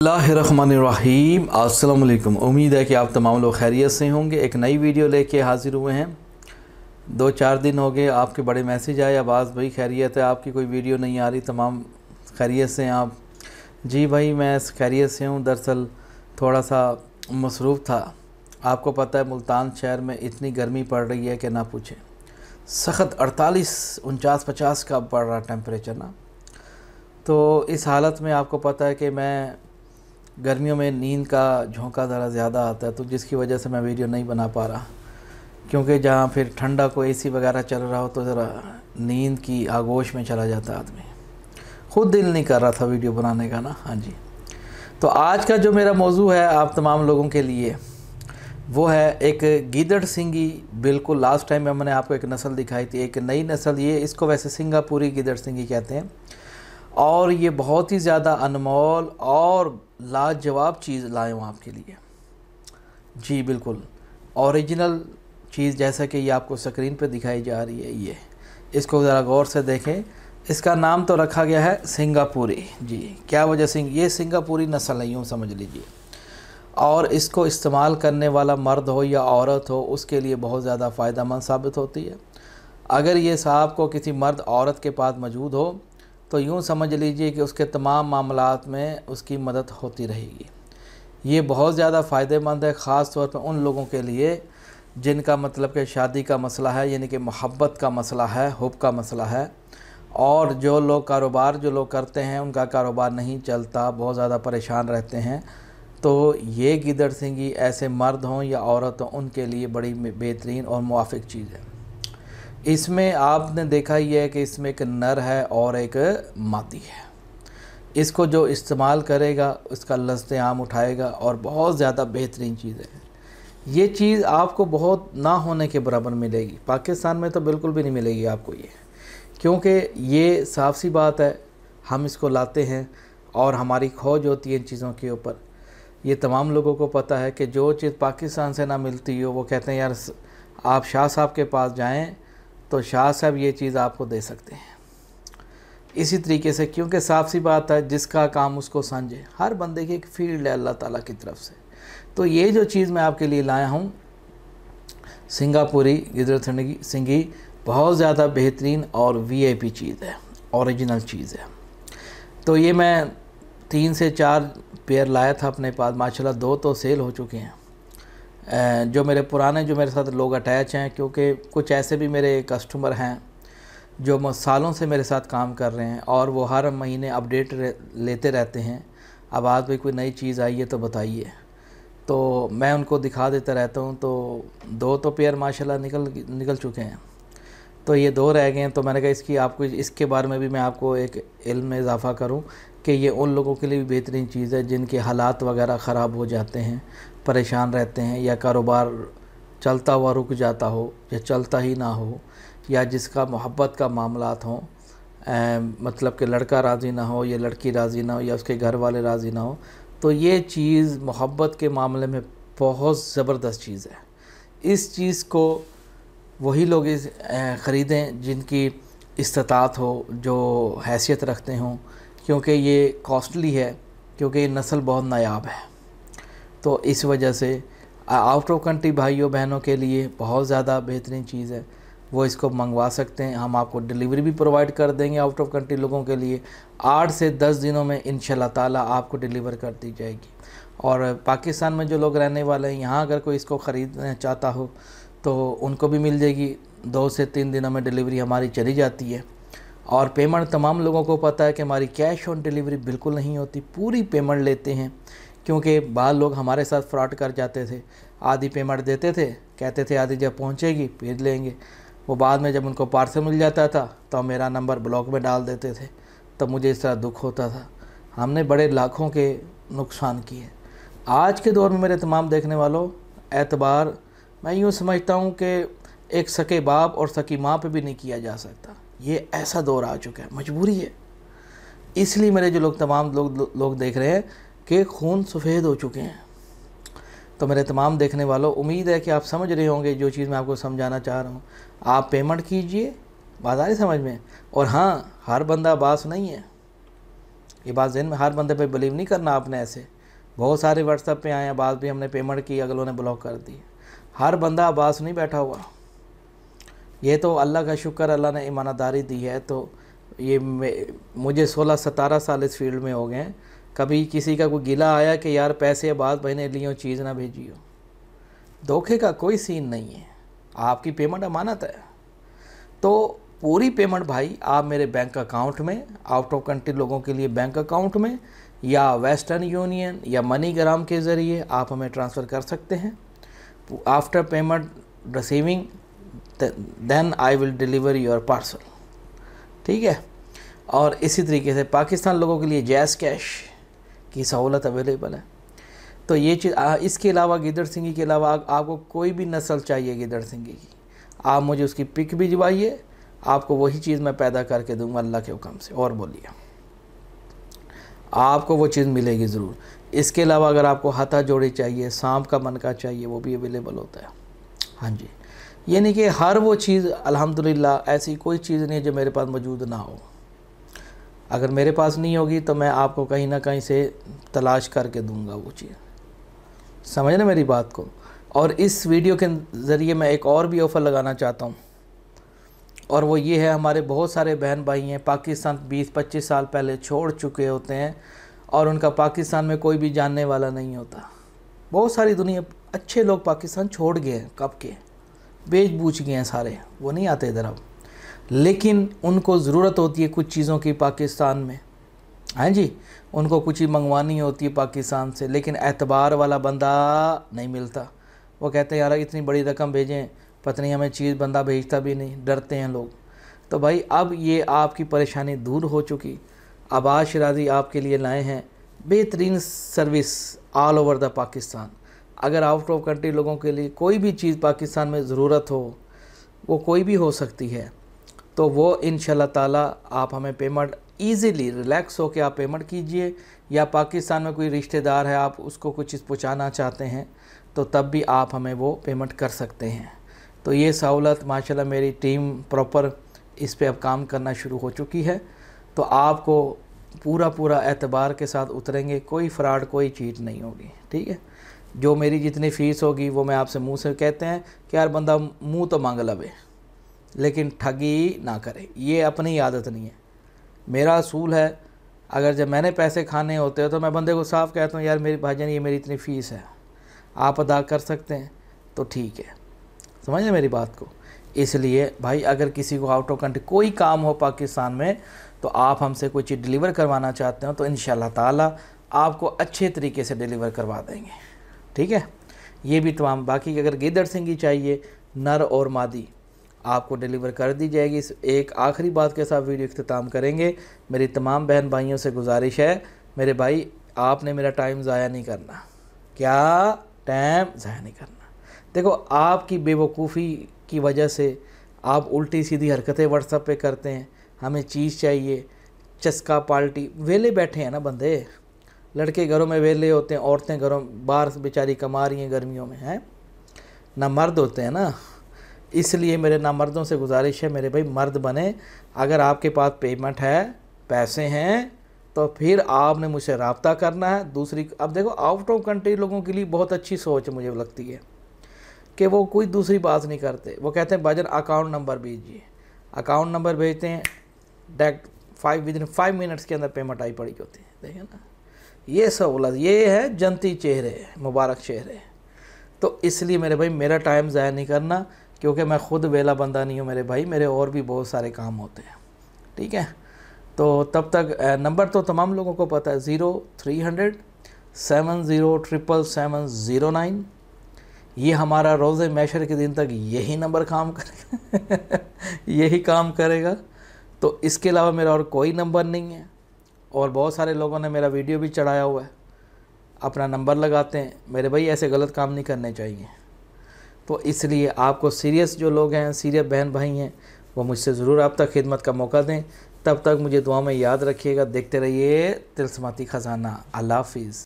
बिस्मिल्लाहिर्रहमानिर्रहीम। अस्सलाम वालेकुम। उम्मीद है कि आप तमाम लोग खैरियत से होंगे। एक नई वीडियो लेके हाज़िर हुए हैं। 2-4 दिन हो गए, आपके बड़े मैसेज आए, अब्बास भाई खैरियत है, आपकी कोई वीडियो नहीं आ रही, तमाम खैरियत से हैं आप? जी भाई, मैं खैरियत से हूँ। दरअसल थोड़ा सा मसरूफ़ था। आपको पता है मुल्तान शहर में इतनी गर्मी पड़ रही है कि ना पूछें। सख्त 48, 49, 50 का पड़ रहा टेम्परेचर ना। तो इस हालत में आपको पता है कि मैं गर्मियों में नींद का झोंका ज़रा ज़्यादा आता है, तो जिसकी वजह से मैं वीडियो नहीं बना पा रहा, क्योंकि जहाँ फिर ठंडा को एसी वगैरह चल रहा हो तो ज़रा नींद की आगोश में चला जाता है आदमी। ख़ुद दिल नहीं कर रहा था वीडियो बनाने का ना। हाँ जी, तो आज का जो मेरा मौजू है आप तमाम लोगों के लिए, वो है एक गीदड़ सिंगी। बिल्कुल लास्ट टाइम में मैंने आपको एक नस्ल दिखाई थी, एक नई नस्ल, ये इसको वैसे सिंगापुरी गीदड़ सिंगी कहते हैं, और ये बहुत ही ज़्यादा अनमोल और लाजवाब चीज़ लाए हूँ आपके लिए। जी बिल्कुल ओरिजिनल चीज़, जैसा कि ये आपको स्क्रीन पे दिखाई जा रही है। ये इसको ज़रा गौर से देखें। इसका नाम तो रखा गया है सिंगापुरी। जी, क्या वजह ये सिंगापुरी नस्ल है, यूँ समझ लीजिए। और इसको इस्तेमाल करने वाला मर्द हो या औरत हो, उसके लिए बहुत ज़्यादा फ़ायदेमंद साबित होती है। अगर ये साहब को किसी मर्द औरत के पास मौजूद हो तो यूँ समझ लीजिए कि उसके तमाम मामलात में उसकी मदद होती रहेगी। ये बहुत ज़्यादा फ़ायदेमंद है, ख़ास तौर पर उन लोगों के लिए जिनका मतलब कि शादी का मसला है, यानी कि मोहब्बत का मसला है, हुब का मसला है, और जो लोग कारोबार करते हैं उनका कारोबार नहीं चलता, बहुत ज़्यादा परेशान रहते हैं। तो ये गिदड़ सिंगी ऐसे मर्द हों या औरत हों, उनके लिए बड़ी बेहतरीन और मुवाफ़िक चीज़ है। इसमें आपने देखा ही है कि इसमें एक नर है और एक मादी है। इसको जो इस्तेमाल करेगा उसका लज़्ज़त आम उठाएगा, और बहुत ज़्यादा बेहतरीन चीज़ है। ये चीज़ आपको बहुत ना होने के बराबर मिलेगी। पाकिस्तान में तो बिल्कुल भी नहीं मिलेगी आपको ये, क्योंकि ये साफ सी बात है, हम इसको लाते हैं और हमारी खोज होती है इन चीज़ों के ऊपर। ये तमाम लोगों को पता है कि जो चीज़ पाकिस्तान से ना मिलती हो, वो कहते हैं यार आप शाह साहब के पास जाएं तो शाह साहब ये चीज़ आपको दे सकते हैं। इसी तरीके से, क्योंकि साफ सी बात है, जिसका काम उसको समझे। हर बंदे की एक फील्ड है अल्लाह ताला की तरफ से। तो ये जो चीज़ मैं आपके लिए लाया हूँ, सिंगापुरी गिदड़ सिंगी, बहुत ज़्यादा बेहतरीन और वीआईपी चीज़ है, ओरिजिनल चीज़ है। तो ये मैं 3 से 4 पेयर लाया था अपने पास। माशाल्लाह 2 तो सेल हो चुके हैं। जो मेरे पुराने जो मेरे साथ लोग अटैच हैं, क्योंकि कुछ ऐसे भी मेरे कस्टमर हैं जो सालों से मेरे साथ काम कर रहे हैं, और वो हर महीने अपडेट लेते रहते हैं। अब आज भी कोई नई चीज़ आई है तो बताइए, तो मैं उनको दिखा देता रहता हूँ। तो 2 तो पेयर माशाल्लाह निकल चुके हैं, तो ये 2 रह गए हैं। तो मैंने कहा इसके बारे में भी मैं आपको एक इल्म में इजाफ़ा करूँ कि ये उन लोगों के लिए भी बेहतरीन चीज़ है जिनके हालात वगैरह ख़राब हो जाते हैं, परेशान रहते हैं, या कारोबार चलता हुआ रुक जाता हो या चलता ही ना हो, या जिसका मोहब्बत का मामलात हों, मतलब कि लड़का राज़ी ना हो या लड़की राज़ी ना हो या उसके घर वाले राज़ी ना हो, तो ये चीज़ मोहब्बत के मामले में बहुत ज़बरदस्त चीज़ है। इस चीज़ को वही लोग ख़रीदें जिनकी इस्तात हो, जो हैसियत रखते हों, क्योंकि ये कॉस्टली है, क्योंकि ये नस्ल बहुत नायाब है। तो इस वजह से आउट ऑफ कंट्री भाइयों बहनों के लिए बहुत ज़्यादा बेहतरीन चीज़ है, वो इसको मंगवा सकते हैं। हम आपको डिलीवरी भी प्रोवाइड कर देंगे आउट ऑफ कंट्री लोगों के लिए। 8 से 10 दिनों में इंशाल्लाह ताला आपको डिलीवर कर दी जाएगी। और पाकिस्तान में जो लोग रहने वाले हैं, यहाँ अगर कोई इसको ख़रीदना चाहता हो तो उनको भी मिल जाएगी। 2 से 3 दिनों में डिलीवरी हमारी चली जाती है। और पेमेंट तमाम लोगों को पता है कि हमारी कैश ऑन डिलीवरी बिल्कुल नहीं होती, पूरी पेमेंट लेते हैं। क्योंकि बाद लोग हमारे साथ फ्रॉड कर जाते थे, आधी पेमेंट देते थे, कहते थे आधी जब पहुंचेगी फिर लेंगे। वो बाद में जब उनको पार्सल मिल जाता था तो मेरा नंबर ब्लॉक में डाल देते थे, तब मुझे इस तरह दुख होता था। हमने बड़े लाखों के नुकसान किए। आज के दौर में मेरे तमाम देखने वालों, एतबार मैं यूँ समझता हूँ कि एक सके बाप और सकी माँ पे भी नहीं किया जा सकता। ये ऐसा दौर आ चुका है, मजबूरी है। इसलिए मेरे जो तमाम लोग देख रहे हैं कि खून सफ़ेद हो चुके हैं। तो मेरे तमाम देखने वालों, उम्मीद है कि आप समझ रहे होंगे जो चीज़ मैं आपको समझाना चाह रहा हूँ। आप पेमेंट कीजिए, बात आ रही समझ में। और हाँ, हर बंदा बास नहीं है, ये बात ज़हन में, हर बंदे पे बिलीव नहीं करना आपने ऐसे बहुत सारे व्हाट्सएप पे आए, अब्बास भी हमने पेमेंट की, अगलों ने ब्लॉक कर दी। हर बंदा अब्बास नहीं बैठा हुआ, ये तो अल्लाह का शुक्र, अल्लाह ने ईमानदारी दी है। तो ये मुझे 16-17 साल इस फील्ड में हो गए हैं, कभी किसी का कोई गिला आया कि यार पैसे अब्बास भाई ने लिए, चीज़ ना भेजी हो। धोखे का कोई सीन नहीं है, आपकी पेमेंट अमानत है। तो पूरी पेमेंट भाई आप मेरे बैंक अकाउंट में, आउट ऑफ कंट्री लोगों के लिए बैंक अकाउंट में, या वेस्टर्न यूनियन या मनीग्राम के ज़रिए आप हमें ट्रांसफ़र कर सकते हैं। After payment receiving then I will deliver your parcel, ठीक है। और इसी तरीके से पाकिस्तान लोगों के लिए जैज़ कैश की सहूलत अवेलेबल है। तो ये चीज़, इसके अलावा गिदड़ सिंगी के अलावा आपको कोई भी नस्ल चाहिए गिदड़ सिंगी की, आप मुझे उसकी पिक भिजवाइए, आपको वही चीज़ मैं पैदा करके दूंगा अल्लाह के हुक्म से। और बोलिए, आपको वो चीज़ मिलेगी ज़रूर। इसके अलावा अगर आपको हाथा जोड़ी चाहिए, सांप का मनका चाहिए, वो भी अवेलेबल होता है। हाँ जी, ये नहीं कि हर वो चीज़, अल्हम्दुलिल्लाह ऐसी कोई चीज़ नहीं है जो मेरे पास मौजूद ना हो। अगर मेरे पास नहीं होगी तो मैं आपको कहीं ना कहीं से तलाश करके दूंगा वो चीज़, समझ ना मेरी बात को। और इस वीडियो के ज़रिए मैं एक और भी ऑफ़र लगाना चाहता हूँ, और वो ये है, हमारे बहुत सारे बहन भाई हैं पाकिस्तान 20-25 साल पहले छोड़ चुके होते हैं, और उनका पाकिस्तान में कोई भी जानने वाला नहीं होता। बहुत सारी दुनिया, अच्छे लोग पाकिस्तान छोड़ गए हैं, कब के बेच बूझ गए हैं सारे, वो नहीं आते इधर अब। लेकिन उनको ज़रूरत होती है कुछ चीज़ों की पाकिस्तान में, हाँ जी, उनको कुछ ही मंगवानी होती है पाकिस्तान से, लेकिन एतबार वाला बंदा नहीं मिलता। वो कहते हैं यार इतनी बड़ी रकम भेजें, पता नहीं हमें चीज़ बंदा भेजता भी नहीं, डरते हैं लोग। तो भाई अब ये आपकी परेशानी दूर हो चुकी। अब्बास शिराज़ी आपके लिए लाए हैं बेहतरीन service all over the Pakistan. अगर आउट ऑफ कंट्री लोगों के लिए कोई भी चीज़ पाकिस्तान में ज़रूरत हो, वो कोई भी हो सकती है, तो वो इंशाल्लाह ताला आप हमें पेमेंट ईज़िली रिलैक्स होकर आप पेमेंट कीजिए। या पाकिस्तान में कोई रिश्तेदार है, आप उसको कुछ चीज़ पहुँचाना चाहते हैं, तो तब भी आप हमें वो पेमेंट कर सकते हैं। तो ये सहूलत माशाल्लाह मेरी टीम प्रॉपर इस पे अब काम करना शुरू हो चुकी है। तो आपको पूरा एतबार के साथ उतरेंगे, कोई फ़्रॉड, कोई चीट नहीं होगी, ठीक है। जो मेरी जितनी फ़ीस होगी वो मैं आपसे मुंह से कहते हैं कि यार बंदा मुंह तो मांग लवे, लेकिन ठगी ना करे, ये अपनी आदत नहीं है। मेरा असूल है, अगर जब मैंने पैसे खाने होते हैं तो मैं बंदे को साफ कहता हूँ यार मेरी भाईजान ये मेरी इतनी फ़ीस है, आप अदा कर सकते हैं तो ठीक है, समझे मेरी बात को। इसलिए भाई अगर किसी को आउट ऑफ कंट्री कोई काम हो पाकिस्तान में, तो आप हमसे कोई चीज़ डिलीवर करवाना चाहते हो तो इंशाल्लाह ताला आपको अच्छे तरीके से डिलीवर करवा देंगे, ठीक है। ये भी तमाम, बाकी अगर गिदड़ सिंगी चाहिए नर और मादी, आपको डिलीवर कर दी जाएगी। इस एक आखिरी बात के साथ वीडियो अख्तिताम करेंगे। मेरी तमाम बहन भाइयों से गुजारिश है, मेरे भाई आपने मेरा टाइम ज़ाया नहीं करना। क्या टाइम ज़ाया नहीं करना? देखो आपकी बेवकूफ़ी की वजह से आप उल्टी सीधी हरकतें व्हाट्सएप पे करते हैं, हमें चीज़ चाहिए, चस्का पाल्टी, वेले बैठे हैं ना बंदे, लड़के घरों में वेले होते हैं, औरतें घरों बाहर बेचारी कमा रही हैं गर्मियों में, हैं ना मर्द होते हैं ना। इसलिए मेरे ना मर्दों से गुजारिश है, मेरे भाई मर्द बने। अगर आपके पास पेमेंट है, पैसे हैं, तो फिर आपने मुझसे रब्ता करना है। दूसरी, अब देखो आउट ऑफ कंट्री लोगों के लिए बहुत अच्छी सोच मुझे लगती है कि वो कोई दूसरी बात नहीं करते, वो कहते हैं भाईजान अकाउंट नंबर भेजिए, अकाउंट नंबर भेजते हैं, डायरेक्ट विदिन 5 मिनट्स के अंदर पेमेंट आई पड़ी होती है। देखें ना, ये सहूलत, ये है जनती चेहरे, मुबारक चेहरे। तो इसलिए मेरे भाई मेरा टाइम ज़ाया नहीं करना, क्योंकि मैं ख़ुद वेला बंदा नहीं हूँ मेरे भाई, मेरे और भी बहुत सारे काम होते हैं, ठीक है। तो तब तक नंबर तो तमाम लोगों को पता है, 0300 707709। ये हमारा रोज़े मैशर के दिन तक यही नंबर काम करेगा यही काम करेगा। तो इसके अलावा मेरा और कोई नंबर नहीं है। और बहुत सारे लोगों ने मेरा वीडियो भी चढ़ाया हुआ है, अपना नंबर लगाते हैं। मेरे भाई ऐसे गलत काम नहीं करने चाहिए। तो इसलिए आपको सीरियस जो लोग हैं, सीरियस बहन भाई हैं, वो मुझसे ज़रूर आप तक खिदमत का मौका दें। तब तक मुझे दुआ में याद रखिएगा। देखते रहिए तिलस्माती ख़जाना। अल्लाह हाफ़िज़।